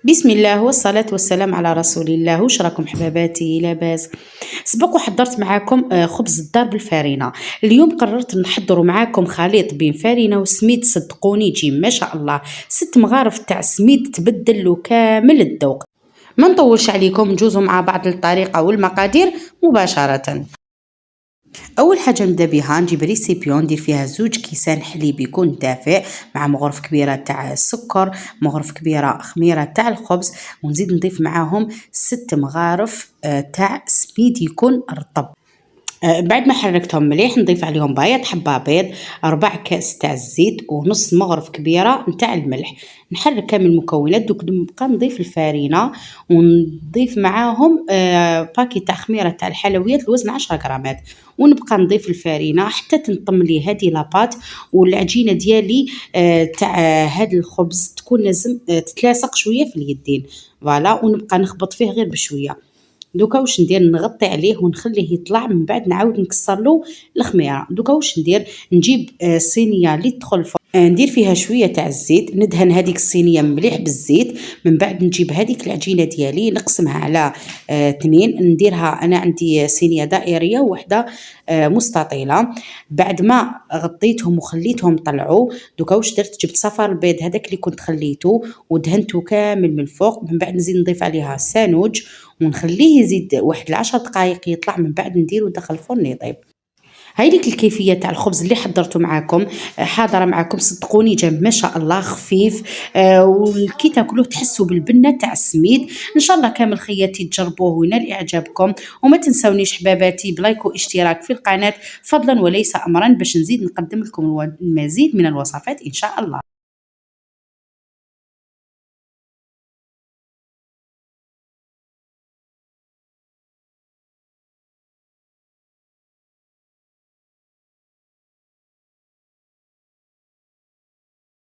بسم الله والصلاة والسلام على رسول الله. وش راكم حباباتي؟ لاباس؟ سبق وحضرت معاكم خبز الدار بالفارينة. اليوم قررت نحضر معاكم خليط بين فارينة وسميد، صدقوني يجي ما شاء الله 6 مغارف تاع سميد تبدل له كامل الذوق. ما نطولش عليكم، نجوزوا مع بعض الطريقة والمقادير مباشرة. اول حاجه نبدا بها، نجيب ريسيبيون ندير فيها 2 كيسان حليب يكون دافئ مع مغرف كبيره تاع السكر، مغرف كبيره خميره تاع الخبز، ونزيد نضيف معاهم 6 مغارف تاع سميد يكون رطب. بعد ما حركتهم مليح نضيف عليهم بياض حبة بيض، 4 كاس تاع الزيت، ونص مغرف كبيرة نتاع الملح. نحرك كامل المكونات. دوك نبقى نضيف الفارينة ونضيف معاهم باكي تاع خميرة تاع الحلويات الوزن 10 غرامات، ونبقى نضيف الفارينة حتى تنطم لي هذه لاباط. والعجينة ديالي تاع هذا الخبز تكون لازم تتلاصق شوية في اليدين، فوالا. ونبقى نخبط فيه غير بشوية. دوكا واش ندير، نغطي عليه ونخليه يطلع، من بعد نعاود نكسر له الخميره. دوكا واش ندير، نجيب صينيه اللي تدخل ندير فيها شويه تاع الزيت، ندهن هذيك الصينيه مليح بالزيت. من بعد نجيب هذيك العجينه ديالي نقسمها على 2، نديرها انا عندي صينيه دائريه وواحده مستطيله. بعد ما غطيتهم وخليتهم طلعوا، دوكا واش درت، جبت صفار البيض هذاك اللي كنت خليته ودهنته كامل من الفوق. من بعد نزيد نضيف عليها سانوج ونخليه يزيد واحد 10 دقائق يطلع، من بعد نديرو داخل الفرن يطيب. هاي ديك الكيفيه تاع الخبز اللي حضرته معاكم، حاضره معاكم، صدقوني جا ما شاء الله خفيف. وكي تاكلوه تحسوا بالبنه تاع السميد. ان شاء الله كامل خياتي تجربوه وينال اعجابكم، وما تنسونيش حباباتي بلايك واشتراك في القناه فضلا وليس امرا، باش نزيد نقدم لكم المزيد من الوصفات ان شاء الله.